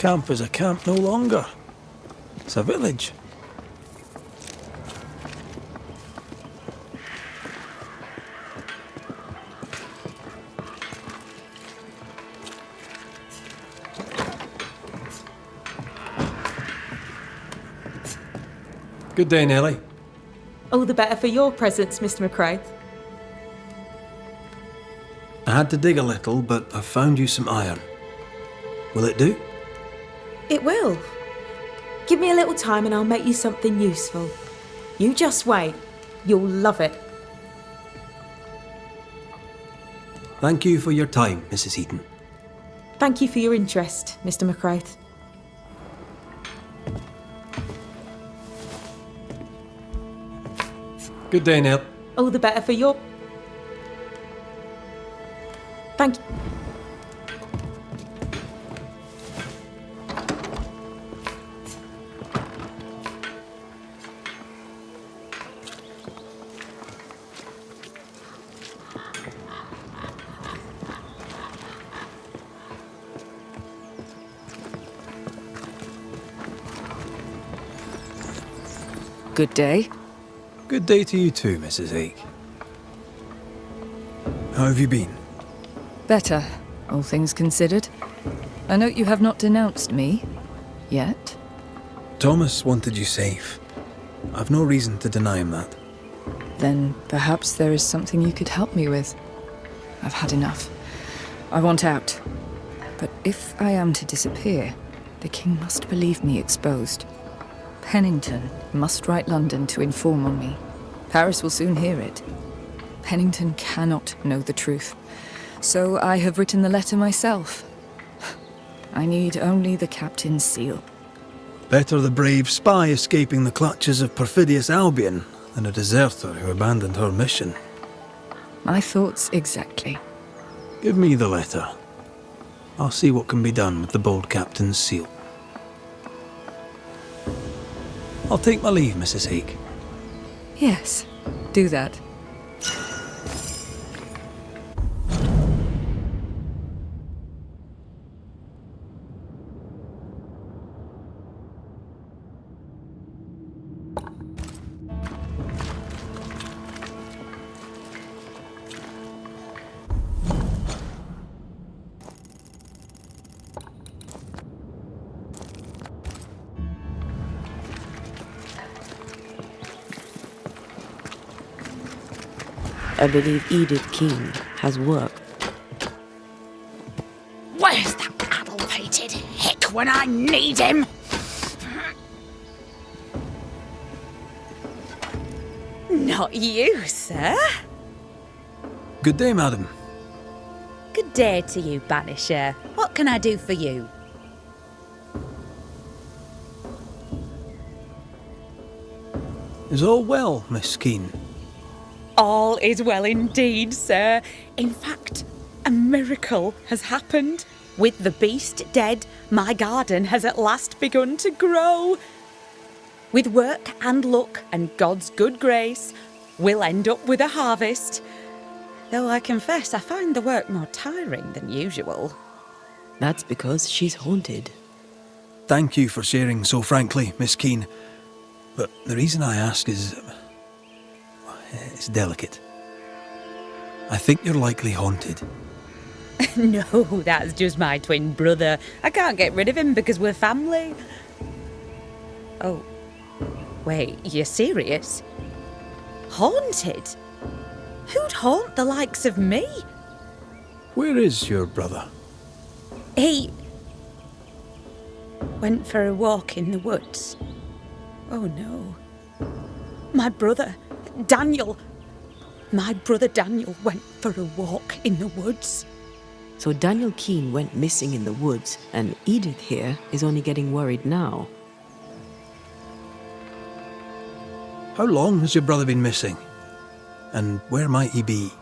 camp is a camp no longer. It's a village. Good day, Nellie. All the better for your presence, Mr. McCraith. I had to dig a little, but I've found you some iron. Will it do? It will. Give me a little time and I'll make you something useful. You just wait. You'll love it. Thank you for your time, Mrs. Heaton. Thank you for your interest, Mr. McCraith. Good day, Neil. All the better for your... Thank you. Good day. Good day to you too, Mrs. Ake. How have you been? Better, all things considered. I note you have not denounced me. Yet. Thomas wanted you safe. I've no reason to deny him that. Then perhaps there is something you could help me with. I've had enough. I want out. But if I am to disappear, the king must believe me exposed. Pennington must write London to inform on me. Paris will soon hear it. Pennington cannot know the truth. So I have written the letter myself. I need only the captain's seal. Better the brave spy escaping the clutches of perfidious Albion than a deserter who abandoned her mission. My thoughts exactly. Give me the letter. I'll see what can be done with the bold captain's seal. I'll take my leave, Mrs. Hake. Yes, do that. I believe Edith King has work. Where's that addle-pated hick when I need him? Not you, sir. Good day, madam. Good day to you, Banisher. What can I do for you? Is all well, Miss Keane? All is well indeed, sir. In fact, a miracle has happened. With the beast dead, my garden has at last begun to grow. With work and luck and God's good grace, we'll end up with a harvest. Though I confess I find the work more tiring than usual. That's because she's haunted. Thank you for sharing so frankly, Miss Keane. But the reason I ask is... it's delicate. I think you're likely haunted. No, that's just my twin brother. I can't get rid of him because we're family. Oh, wait, you're serious? Haunted? Who'd haunt the likes of me? Where is your brother? He went for a walk in the woods. Oh no. My brother Daniel went for a walk in the woods. So Daniel Keane went missing in the woods, and Edith here is only getting worried now. How long has your brother been missing? And where might he be?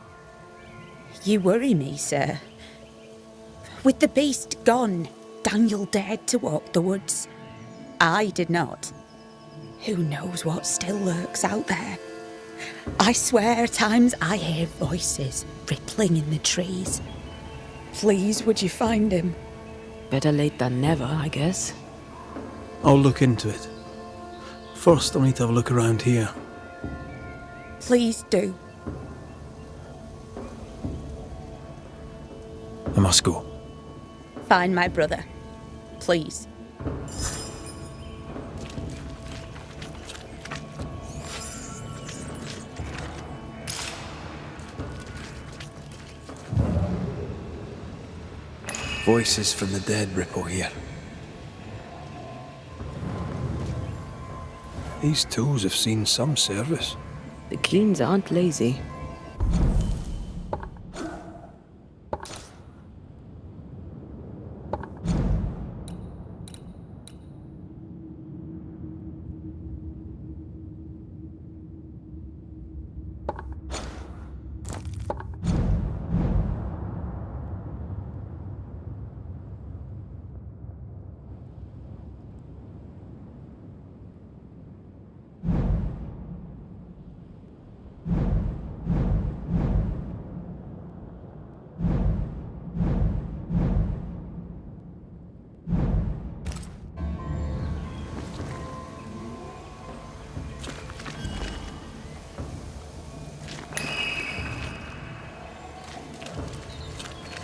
You worry me, sir. With the beast gone, Daniel dared to walk the woods. I did not. Who knows what still lurks out there? I swear at times I hear voices rippling in the trees. Please, would you find him? Better late than never, I guess. I'll look into it. First, I'll need to have a look around here. Please do. I must go. Find my brother. Please. Voices from the dead ripple here. These tools have seen some service. The Keens aren't lazy.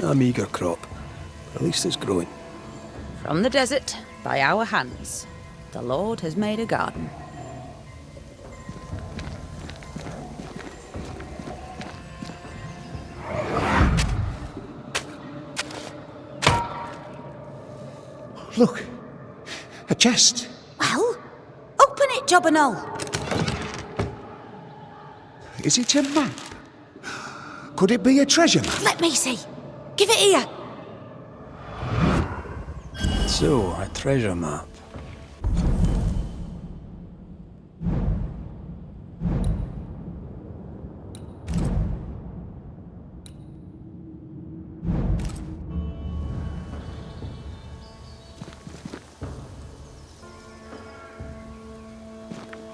A meagre crop, but at least it's growing. From the desert, by our hands, the Lord has made a garden. Look, a chest. Well, open it, Jobbernull. Is it a map? Could it be a treasure map? Let me see. Give it here. So, a treasure map.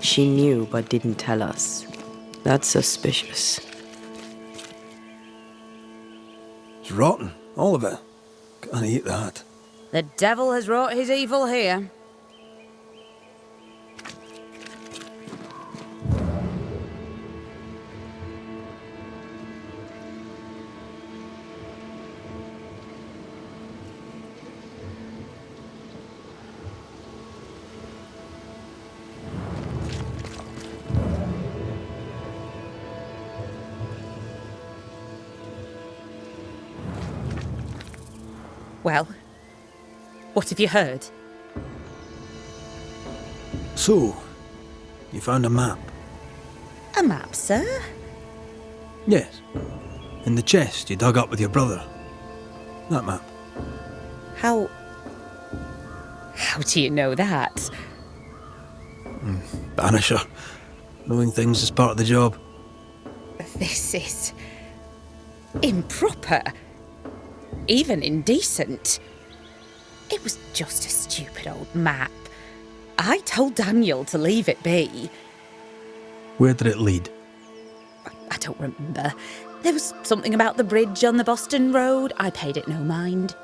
She knew but didn't tell us. That's suspicious. It's rotten, all of it. Can't eat that. The devil has wrought his evil here. Well, what have you heard? So, you found a map? A map, sir? Yes. In the chest you dug up with your brother. That map. How do you know that? Banisher. Knowing things is part of the job. This is improper. Even indecent. It was just a stupid old map. I told Daniel to leave it be. Where did it lead? I don't remember. There was something about the bridge on the Boston Road. I paid it no mind.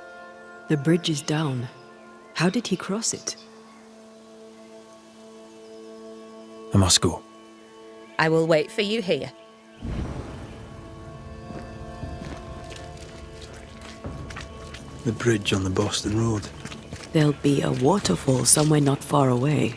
The bridge is down. How did he cross it? I must go. I will wait for you here. The bridge on the Boston Road. There'll be a waterfall somewhere not far away.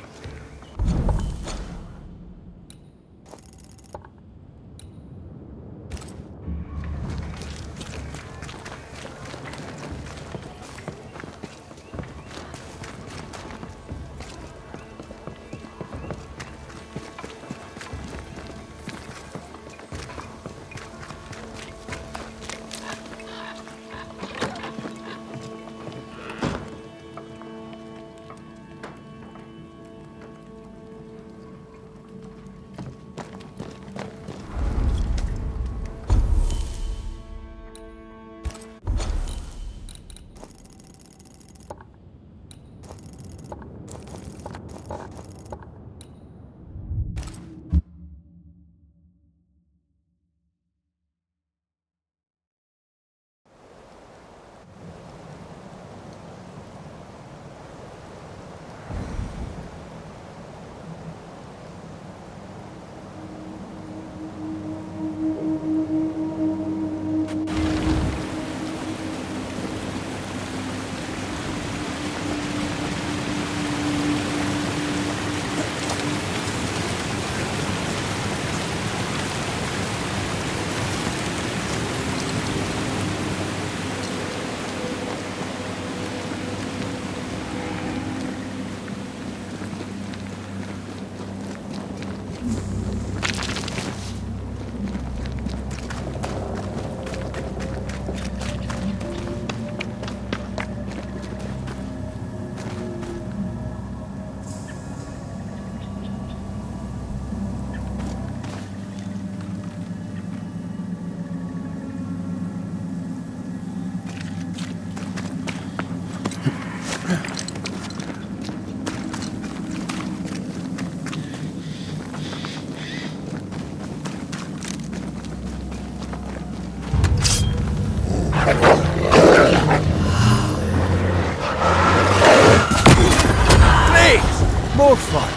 more fun.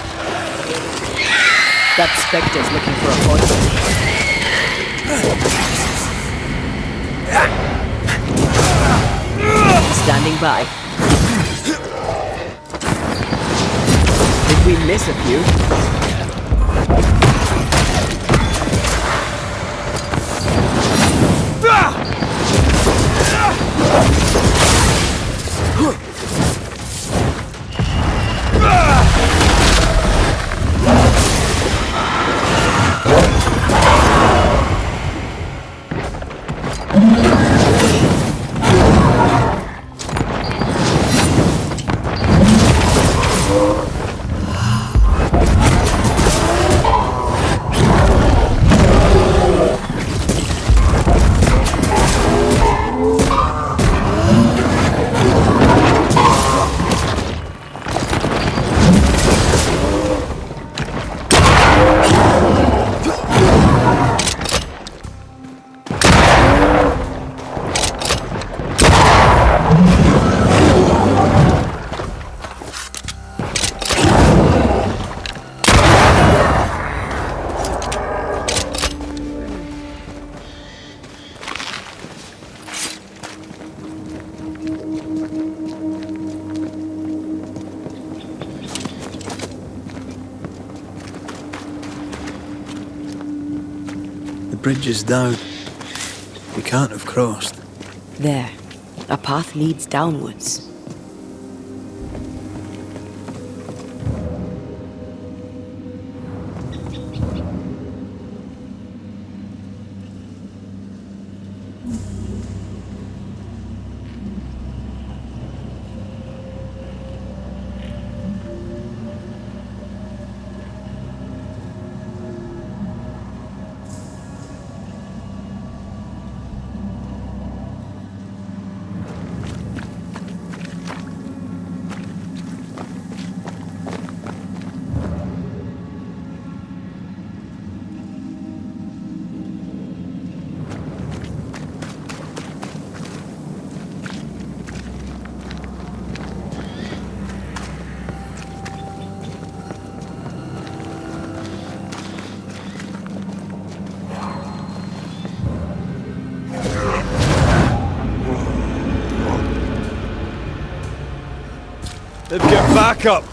That spectre's looking for a poison. Standing by. Did we miss a few? The bridge is down. We can't have crossed. There. A path leads downwards. They've get back up!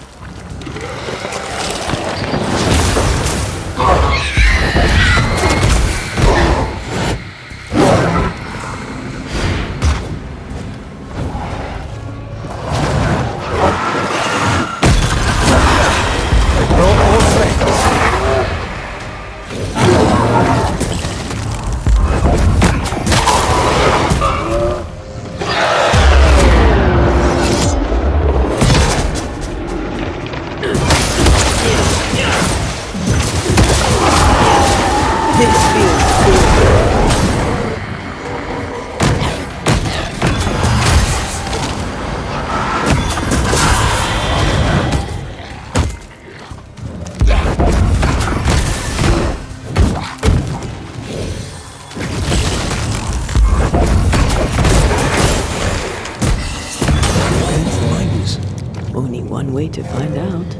They brought more friends. Only one way to find out.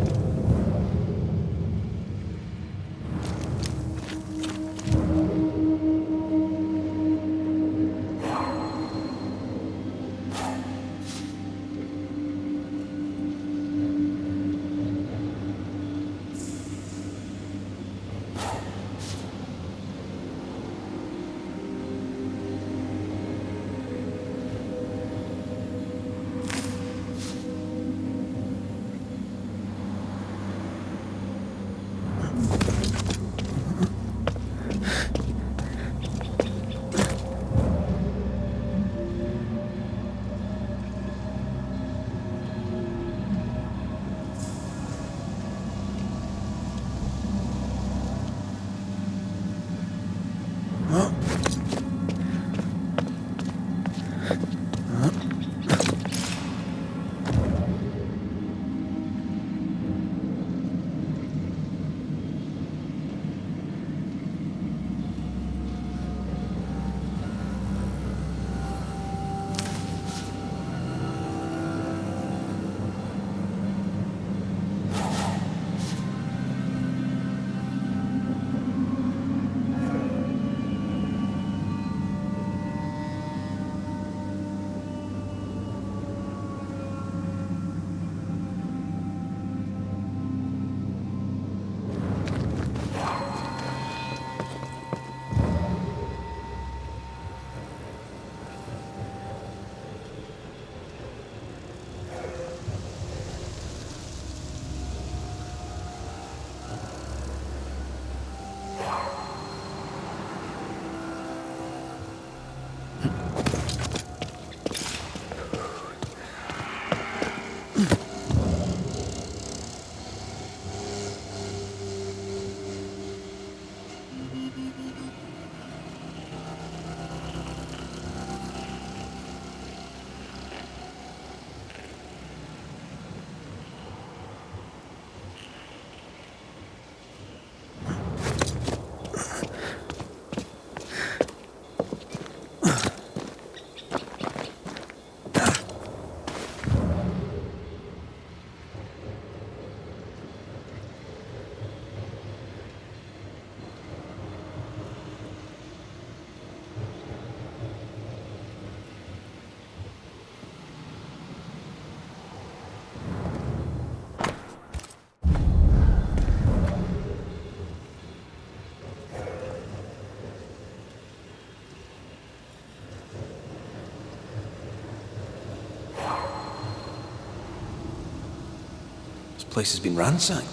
This place has been ransacked.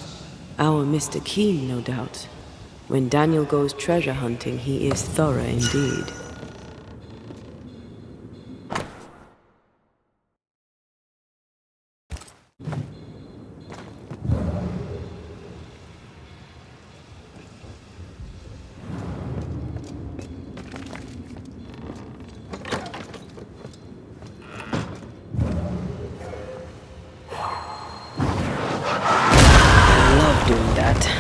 Our Mr. Keen, no doubt. When Daniel goes treasure hunting, he is thorough indeed. I love doing that.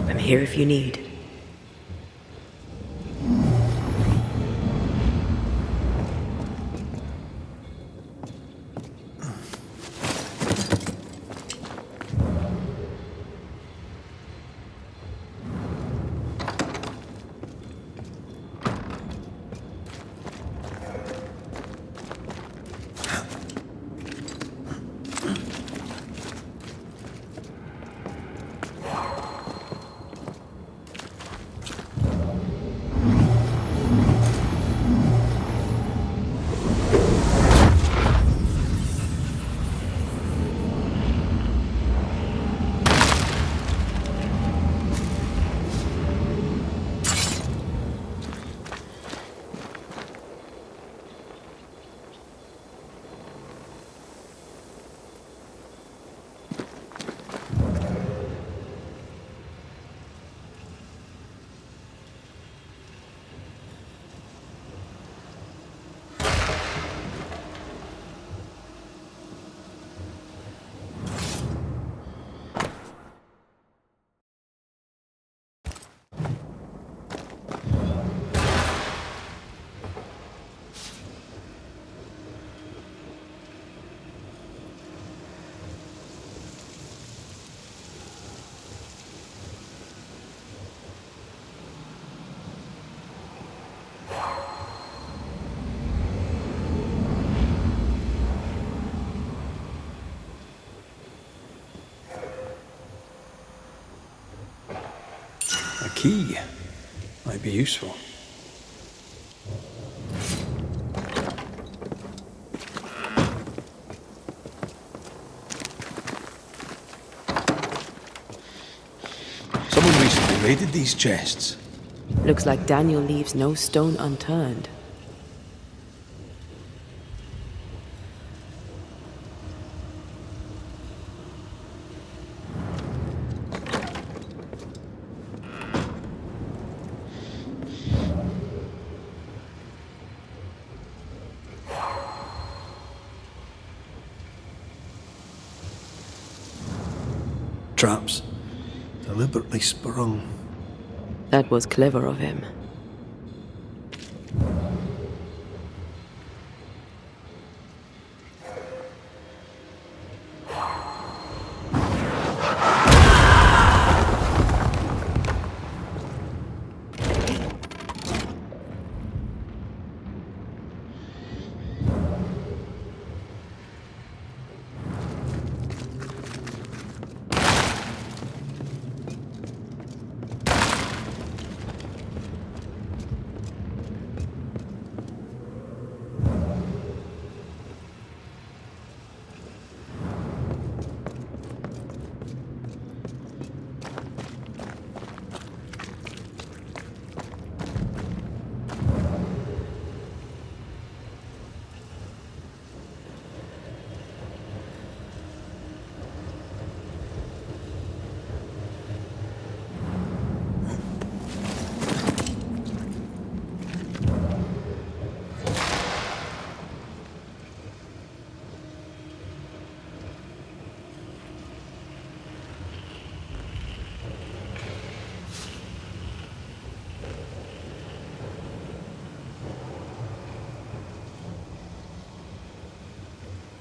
I'm here if you need. A key might be useful. Someone recently raided these chests. Looks like Daniel leaves no stone unturned. Traps. Deliberately sprung. That was clever of him.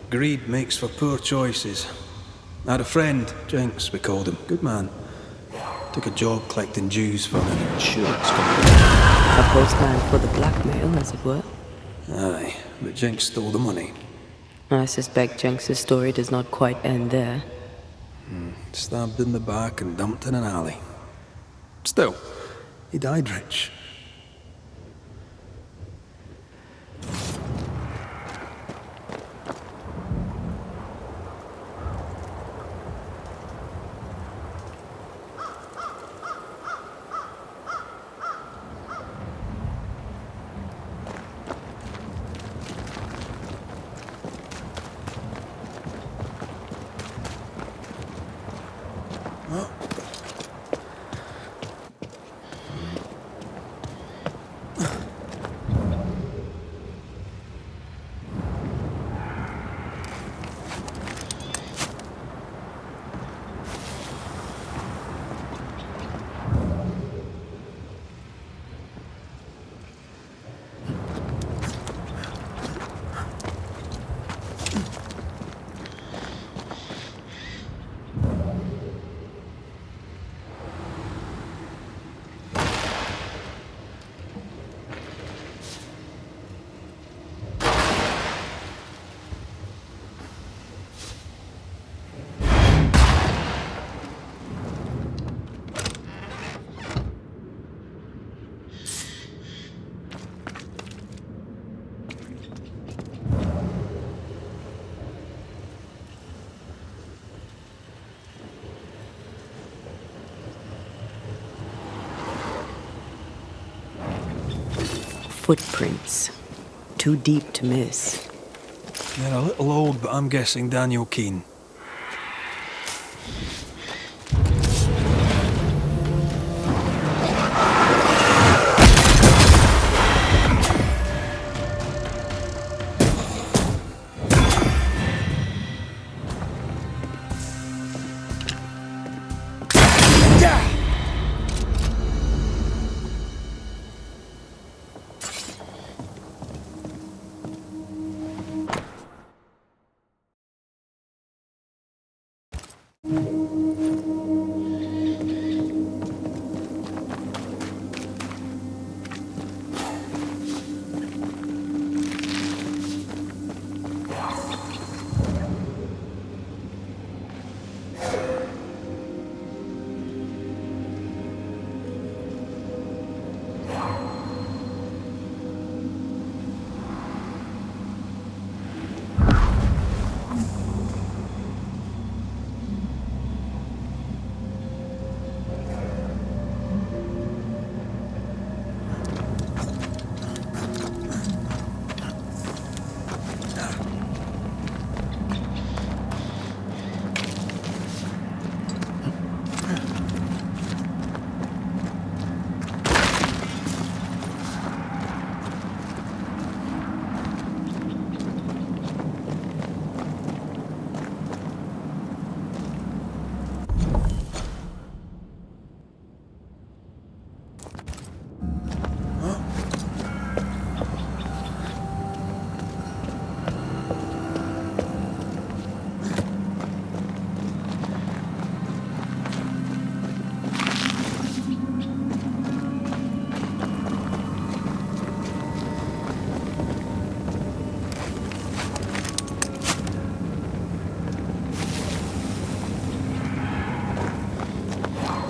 Greed makes for poor choices. I had a friend, Jenks we called him, good man. Took a job collecting dues for an insurance company. A postman for the blackmail, as it were. Aye, but Jenks stole the money. I suspect Jenks' story does not quite end there. Stabbed in the back and dumped in an alley. Still, he died rich. Footprints. Too deep to miss. You're a little old, but I'm guessing Daniel Keane.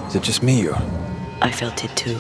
Is it just me, or...? I felt it too.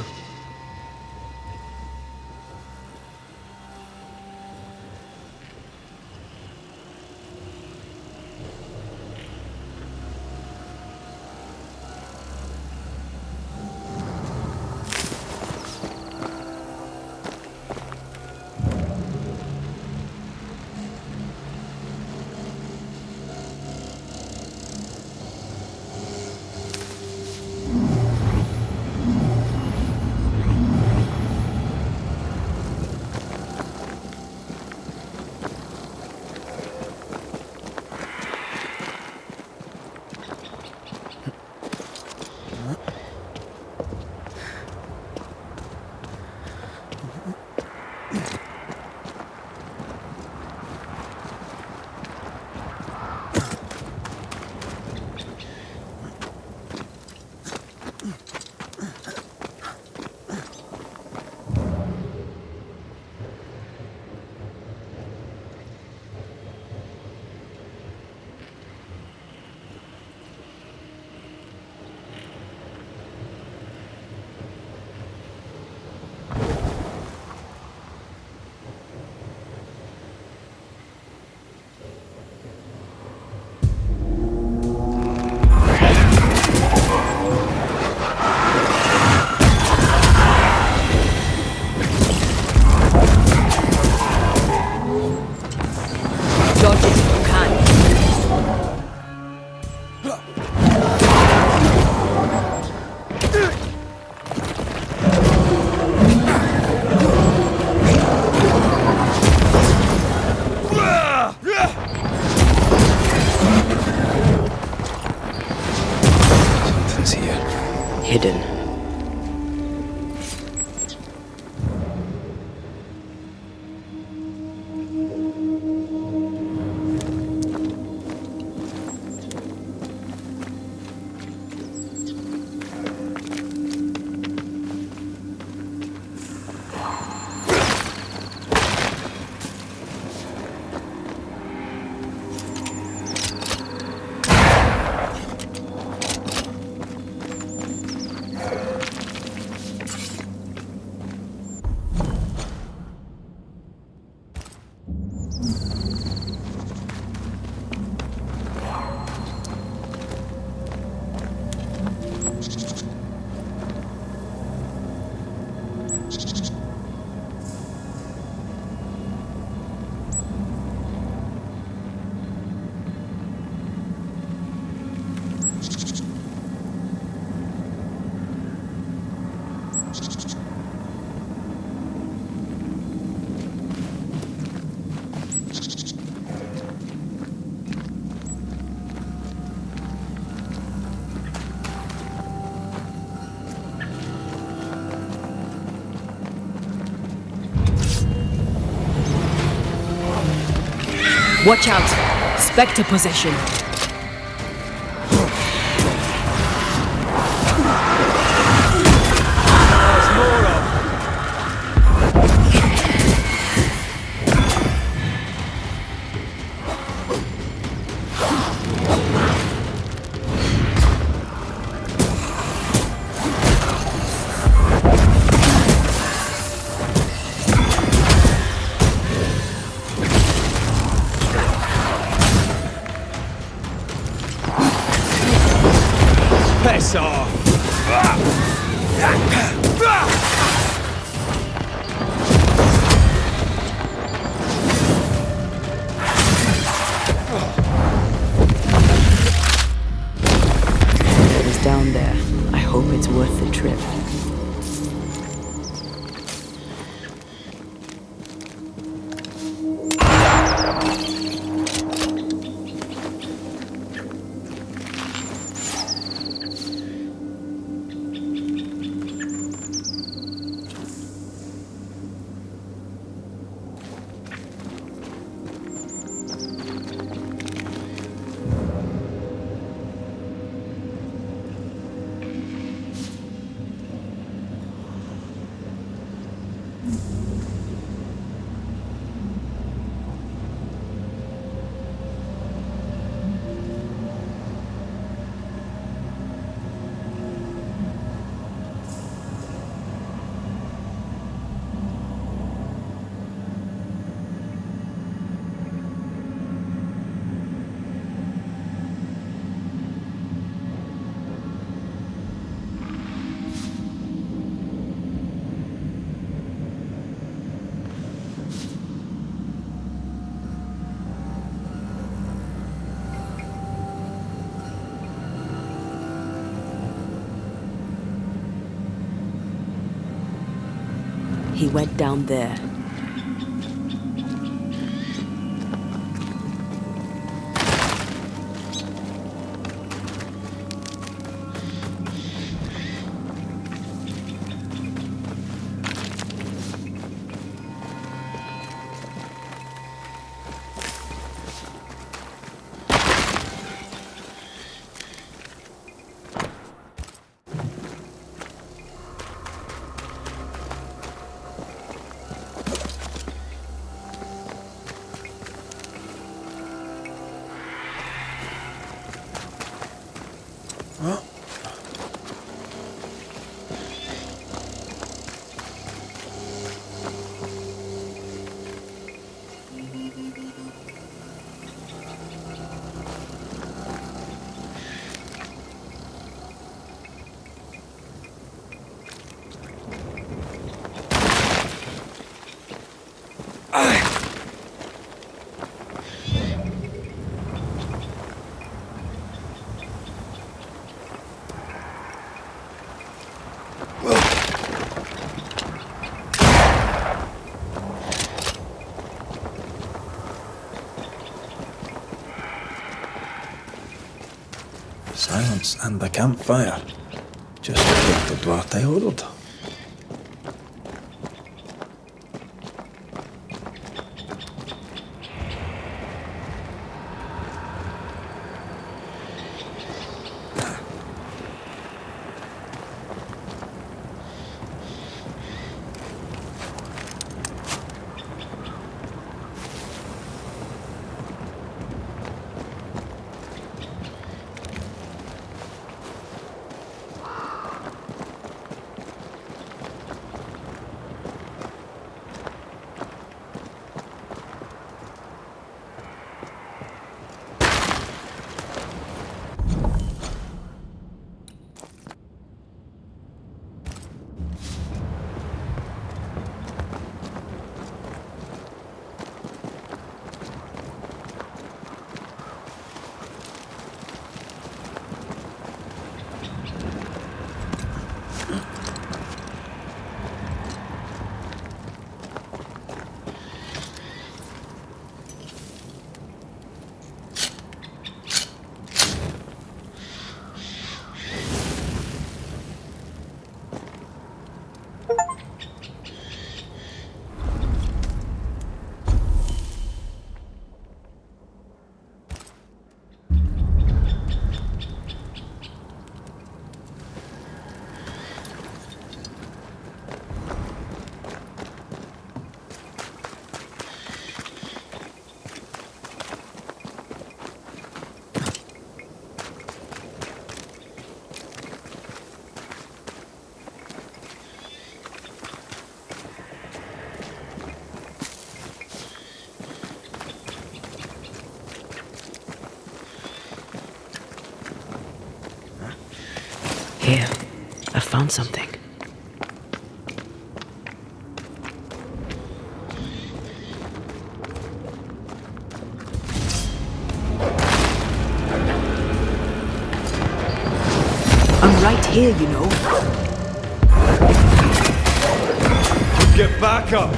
Watch out! Spectre possession! Piss off! It is down there. I hope it's worth the trip. He went down there. Silence and the campfire. Just like the dwart I ordered. Here, I found something. I'm right here, you know. Get back up!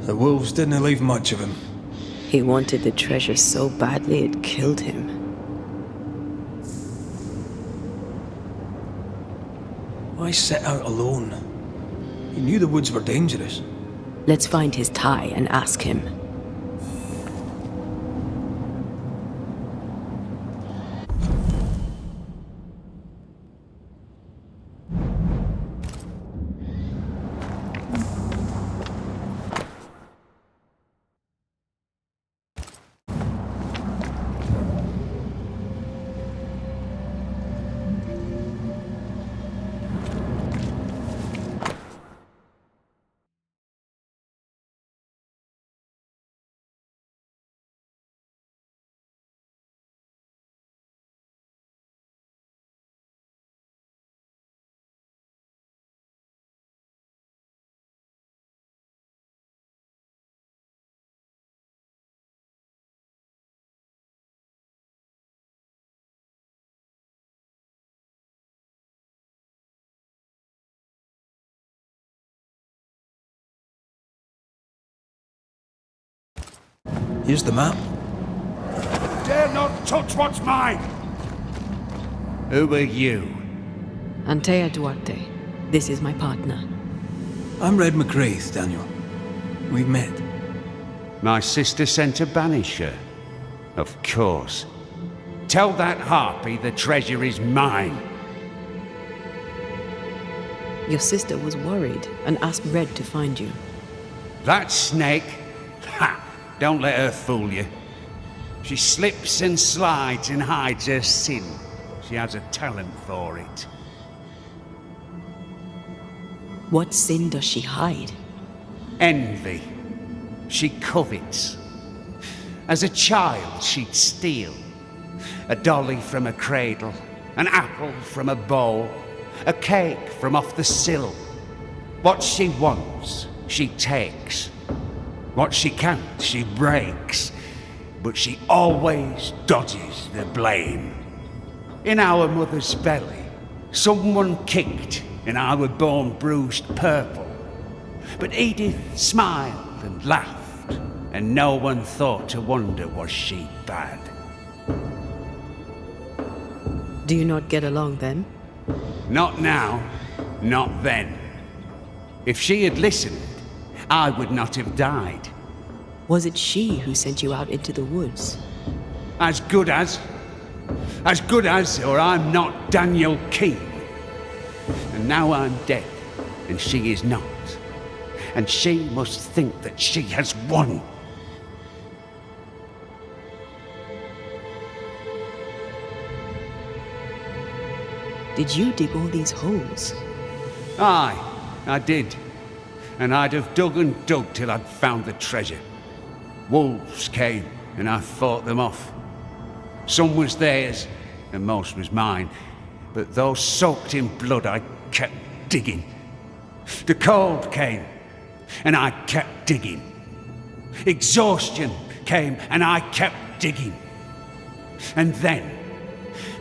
The wolves didn't leave much of him. He wanted the treasure so badly it killed him. Why set out alone? He knew the woods were dangerous. Let's find his tie and ask him. Here's the map. Dare not touch what's mine! Who are you? Antea Duarte. This is my partner. I'm Red McGrath, Daniel. We've met. My sister sent a banisher. Of course. Tell that harpy the treasure is mine. Your sister was worried and asked Red to find you. That snake? Ha! Don't let her fool you. She slips and slides and hides her sin. She has a talent for it. What sin does she hide? Envy. She covets. As a child, she'd steal. A dolly from a cradle, an apple from a bowl, a cake from off the sill. What she wants, she takes. What she can't, she breaks. But she always dodges the blame. In our mother's belly, someone kicked and I were born bruised purple. But Edith smiled and laughed, and no one thought to wonder was she bad. Do you not get along then? Not now, not then. If she had listened, I would not have died. Was it she who sent you out into the woods? As good as, or I'm not Daniel King. And now I'm dead, and she is not. And she must think that she has won. Did you dig all these holes? Aye, I did. And I'd have dug and dug till I'd found the treasure. Wolves came, and I fought them off. Some was theirs, and most was mine. But those soaked in blood, I kept digging. The cold came, and I kept digging. Exhaustion came, and I kept digging. And then,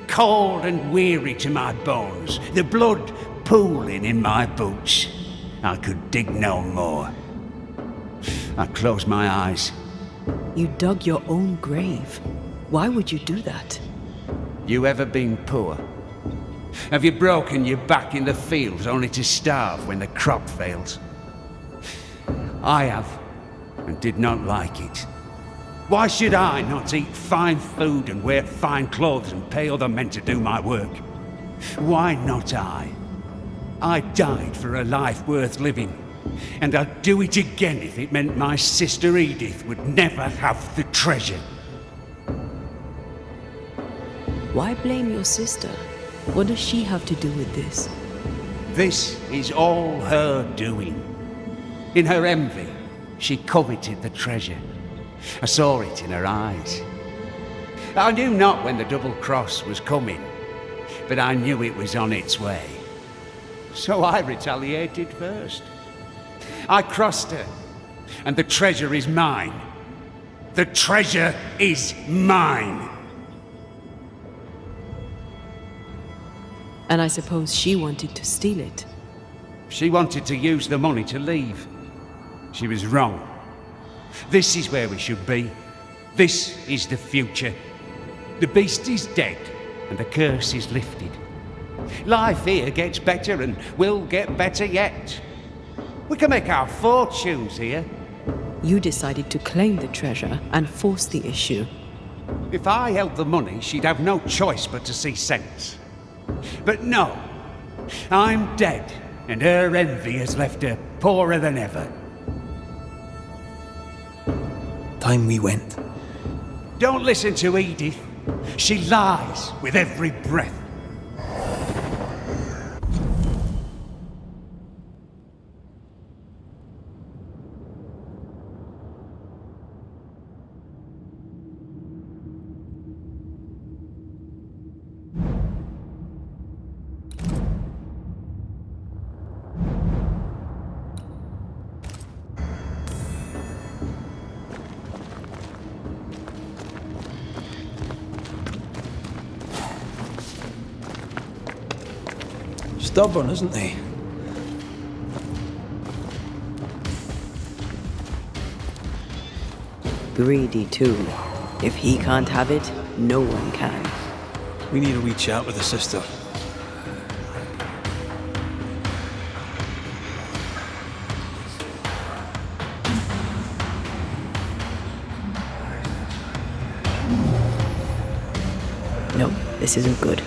cold and weary to my bones, the blood pooling in my boots, I could dig no more. I closed my eyes. You dug your own grave. Why would you do that? You ever been poor? Have you broken your back in the fields only to starve when the crop fails? I have, and did not like it. Why should I not eat fine food and wear fine clothes and pay other men to do my work? Why not I? I died for a life worth living, and I'd do it again if it meant my sister Edith would never have the treasure. Why blame your sister? What does she have to do with this? This is all her doing. In her envy, she coveted the treasure. I saw it in her eyes. I knew not when the double cross was coming, but I knew it was on its way. So I retaliated first. I crossed her, and the treasure is mine. The treasure is mine. And I suppose she wanted to steal it. She wanted to use the money to leave. She was wrong. This is where we should be. This is the future. The beast is dead, and the curse is lifted. Life here gets better and will get better yet. We can make our fortunes here. You decided to claim the treasure and force the issue. If I held the money, she'd have no choice but to see sense. But no, I'm dead, and her envy has left her poorer than ever. Time we went. Don't listen to Edith. She lies with every breath. Stubborn, isn't he? Greedy too. If he can't have it, no one can. We need a wee chat with the sister. No, this isn't good.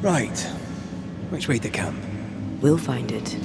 Right. Which way to camp? We'll find it.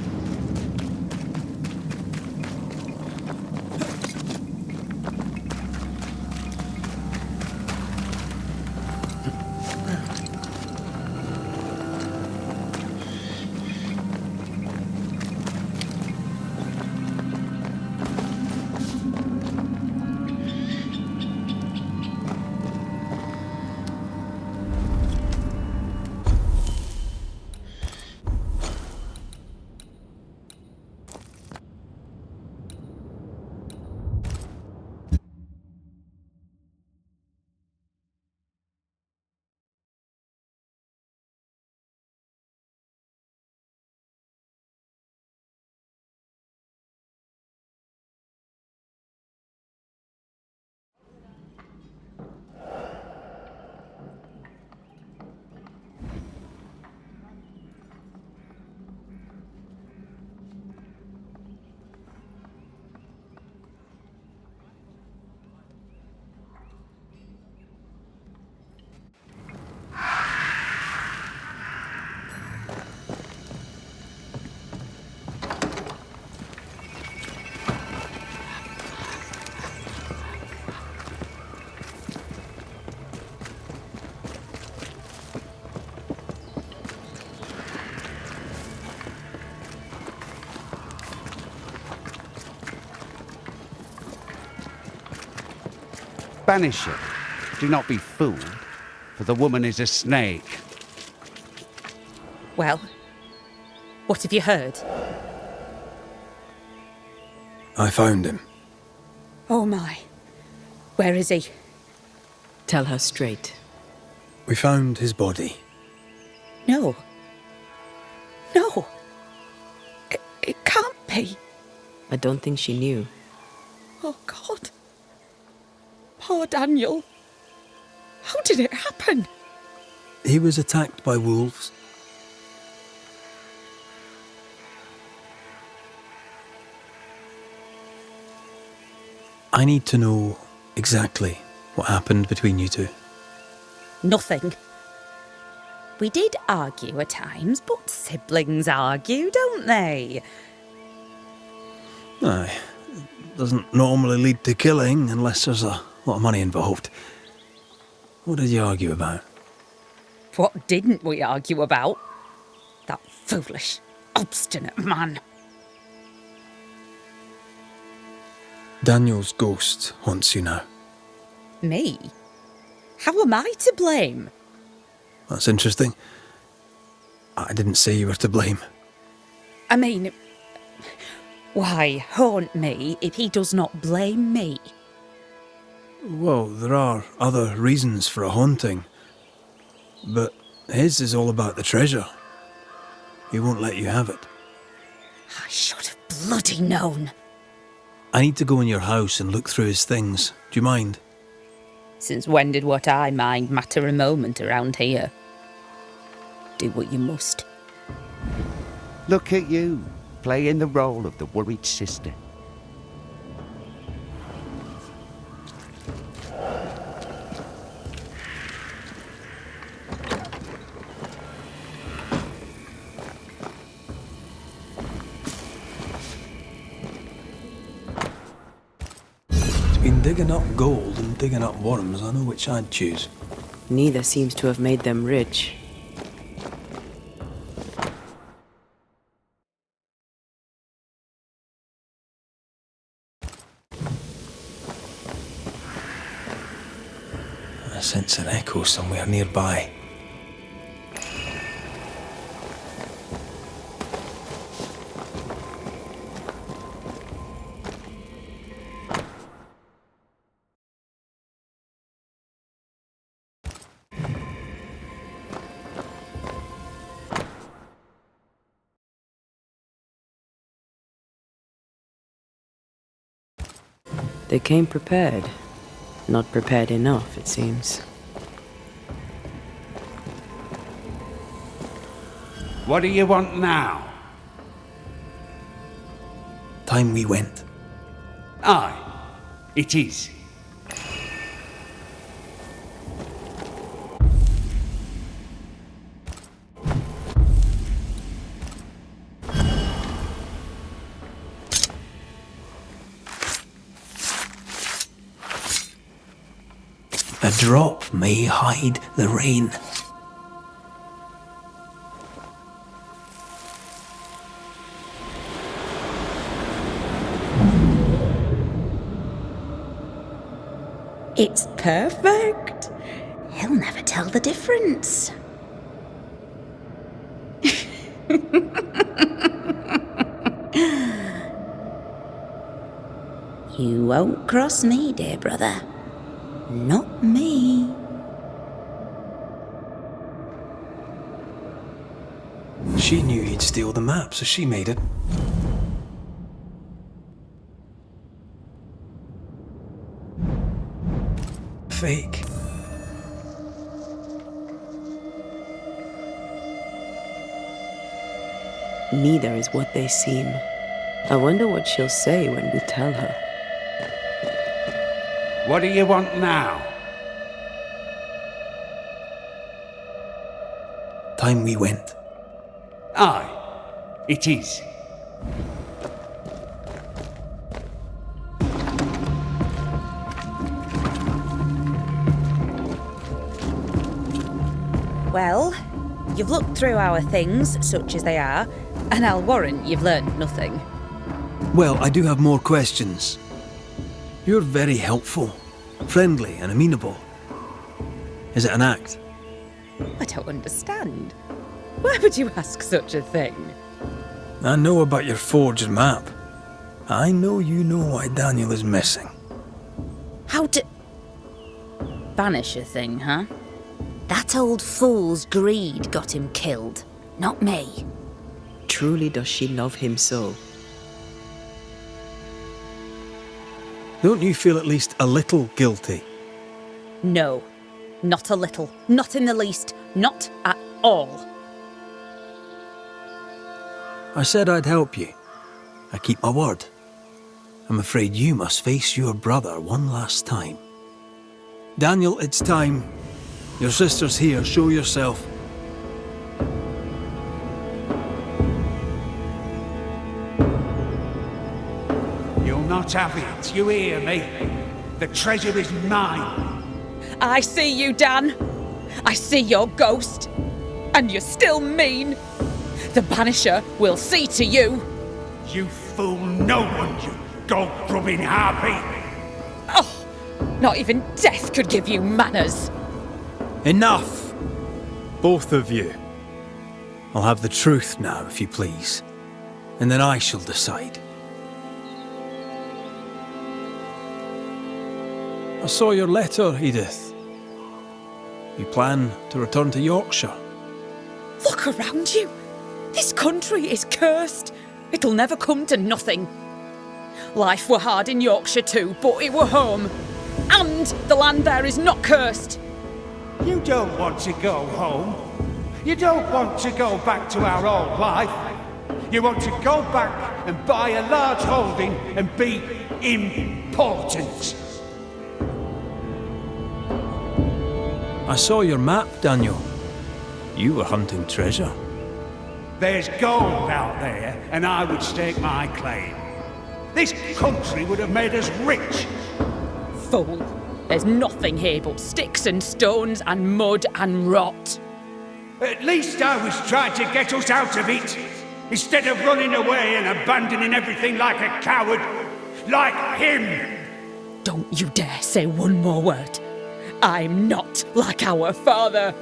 Banisher, do not be fooled, for the woman is a snake. Well, what have you heard? I found him. Oh my. Where is he? Tell her straight. We found his body. No. No. It can't be. I don't think she knew. Oh, God. Poor Daniel. How did it happen? He was attacked by wolves. I need to know exactly what happened between you two. Nothing. We did argue at times, but siblings argue, don't they? Aye. It doesn't normally lead to killing unless there's a lot of money involved. What did you argue about? What didn't we argue about? That foolish, obstinate man. Daniel's ghost haunts you now. Me? How am I to blame? That's interesting. I didn't say you were to blame. I mean, why haunt me if he does not blame me? Well, there are other reasons for a haunting. But his is all about the treasure. He won't let you have it. I should have bloody known. I need to go in your house and look through his things. Do you mind? Since when did what I mind matter a moment around here? Do what you must. Look at you, playing the role of the worried sister. Between digging up gold and digging up worms, I know which I'd choose. Neither seems to have made them rich. I sense an echo somewhere nearby. They came prepared. Not prepared enough, it seems. What do you want now? Time we went. Aye, it is. A drop may hide the rain. It's perfect. He'll never tell the difference. You won't cross me, dear brother. Not me. She knew he'd steal the map, so she made it. Fake. Neither is what they seem. I wonder what she'll say when we tell her. What do you want now? Time we went. Aye, it is. Well, you've looked through our things, such as they are, and I'll warrant you've learned nothing. Well, I do have more questions. You're very helpful, friendly and amenable. Is it an act? I don't understand. Why would you ask such a thing? I know about your forged map. I know you know why Daniel is missing. How do... Banisher thing, huh? That old fool's greed got him killed, not me. Truly does she love him so? Don't you feel at least a little guilty? No, not a little, not in the least, not at all. I said I'd help you. I keep my word. I'm afraid you must face your brother one last time. Daniel, it's time. Your sister's here, show yourself. You'll not have it, you hear me? The treasure is mine. I see you, Dan. I see your ghost. And you're still mean. The Banisher will see to you. You fool no one, you gold-grubbing harpy. Oh, not even death could give you manners. Enough! Both of you. I'll have the truth now, if you please. And then I shall decide. I saw your letter, Edith. You plan to return to Yorkshire. Look around you. This country is cursed. It'll never come to nothing. Life were hard in Yorkshire too, but it were home. And the land there is not cursed. You don't want to go home. You don't want to go back to our old life. You want to go back and buy a large holding and be important. I saw your map, Daniel. You were hunting treasure. There's gold out there, and I would stake my claim. This country would have made us rich. Fool. There's nothing here but sticks and stones and mud and rot. At least I was trying to get us out of it, instead of running away and abandoning everything like a coward, like him. Don't you dare say one more word. I'm not like our father.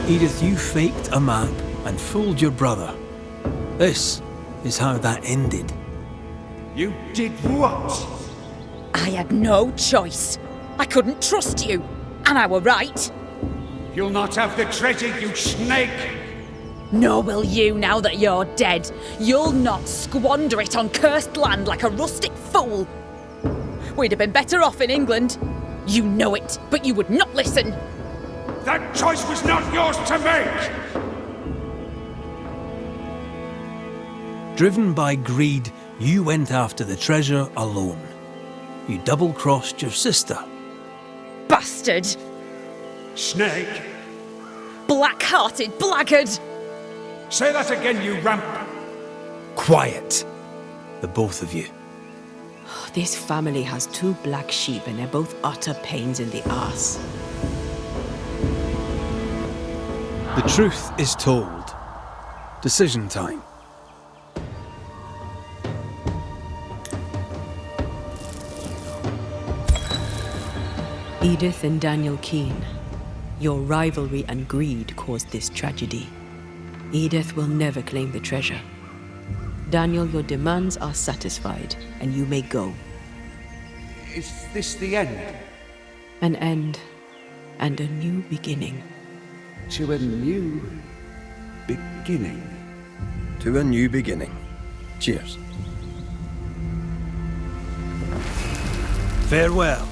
Edith, you faked a map and fooled your brother. This is how that ended. You did what? I had no choice. I couldn't trust you. And I were right. You'll not have the treasure, you snake! Nor will you now that you're dead. You'll not squander it on cursed land like a rustic fool. We'd have been better off in England. You know it, but you would not listen. That choice was not yours to make! Driven by greed, you went after the treasure alone. You double-crossed your sister. Bastard! Snake! Black-hearted blackguard! Say that again, you ramp! quiet, the both of you. This family has 2 black sheep and they're both utter pains in the arse. The truth is told. Decision time. Edith and Daniel Keene, your rivalry and greed caused this tragedy. Edith will never claim the treasure. Daniel, your demands are satisfied, and you may go. Is this the end? An end, and a new beginning. To a new beginning. To a new beginning. Cheers. Farewell.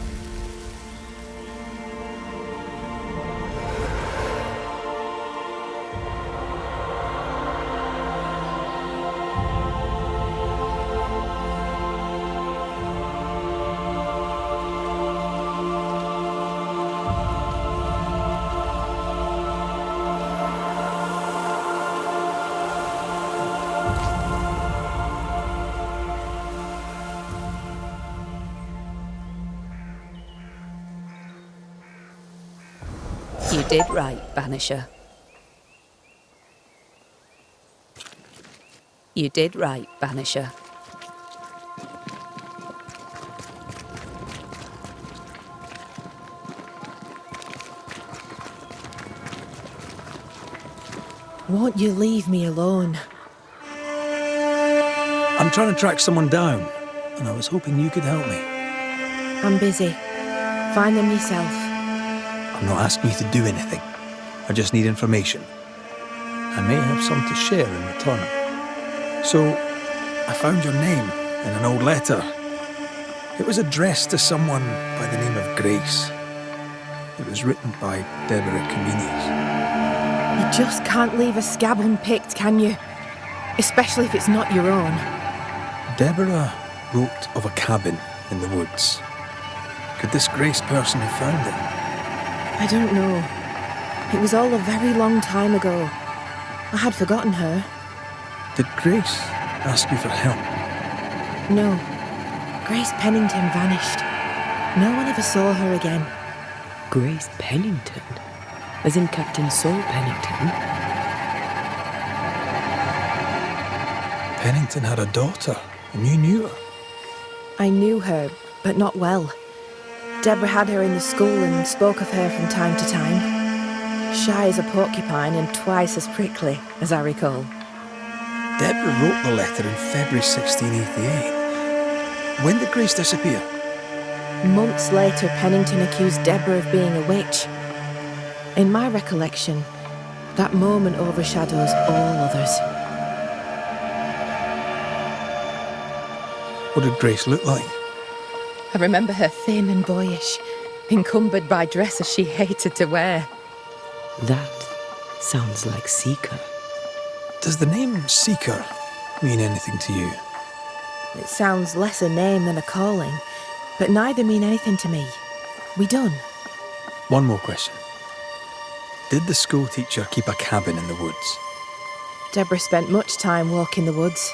You did right, Banisher. You did right, Banisher. Won't you leave me alone? I'm trying to track someone down, and I was hoping you could help me. I'm busy. Find them yourself. I'm not asking you to do anything. I just need information. I may have some to share in return. So, I found your name in an old letter. It was addressed to someone by the name of Grace. It was written by Deborah Comenius. You just can't leave a scab unpicked, can you? Especially if it's not your own. Deborah wrote of a cabin in the woods. Could this Grace person have found it? I don't know. It was all a very long time ago. I had forgotten her. Did Grace ask you for help? No. Grace Pennington vanished. No one ever saw her again. Grace Pennington? As in Captain Saul Pennington? Pennington had a daughter, and you knew her. I knew her, but not well. Deborah had her in the school and spoke of her from time to time. Shy as a porcupine and twice as prickly, as I recall. Deborah wrote the letter in February 1688. When did Grace disappear? Months later, Pennington accused Deborah of being a witch. In my recollection, that moment overshadows all others. What did Grace look like? I remember her thin and boyish, encumbered by dresses she hated to wear. That sounds like Seeker. Does the name Seeker mean anything to you? It sounds less a name than a calling, but neither mean anything to me. We done? One more question. Did the school teacher keep a cabin in the woods? Deborah spent much time walking the woods,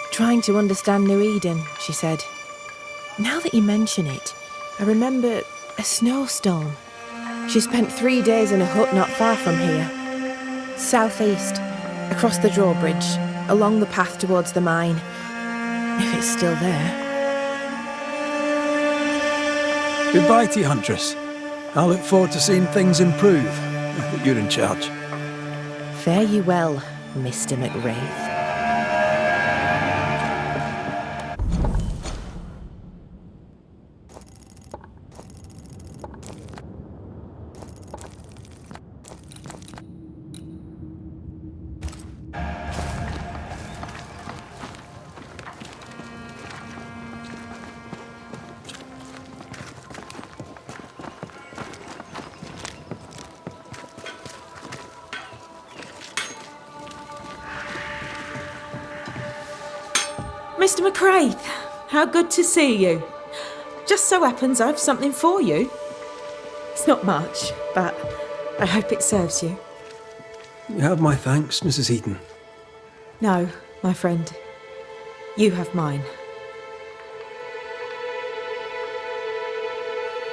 trying to understand New Eden, she said. Now that you mention it, I remember a snowstorm. She spent 3 days in a hut not far from here. Southeast, across the drawbridge, along the path towards the mine. If it's still there. Goodbye to you, Huntress. I look forward to seeing things improve, now that you're in charge. Fare you well, Mr. McWraith. Mr. McWraith, how good to see you. Just so happens I've something for you. It's not much, but I hope it serves you. You have my thanks, Mrs. Heaton. No, my friend. You have mine.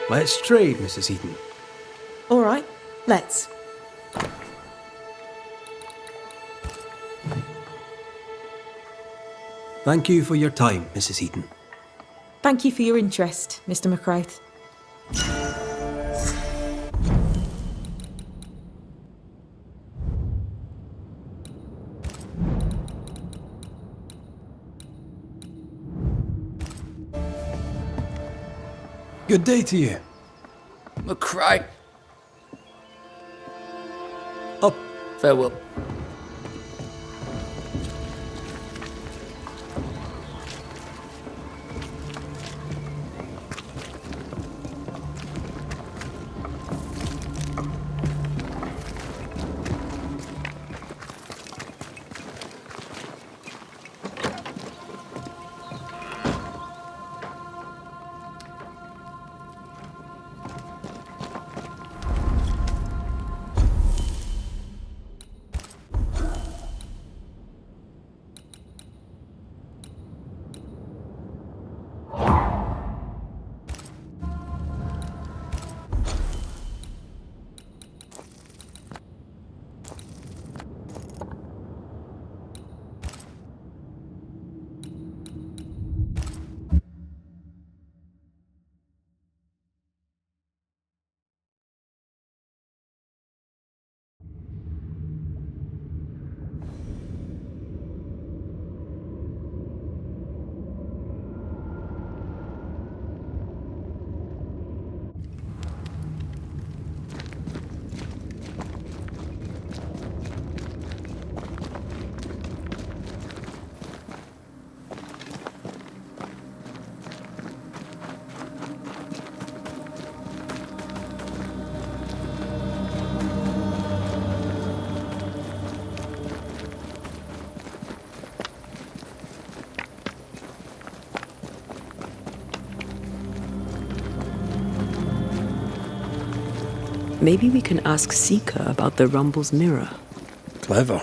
Let's trade, Mrs. Eden. All right, let's. Thank you for your time, Mrs. Eden. Thank you for your interest, Mr. McCraith. Good day to you. McCraith. Up. Farewell. Maybe we can ask Seeker about the Rumble's mirror. Clever.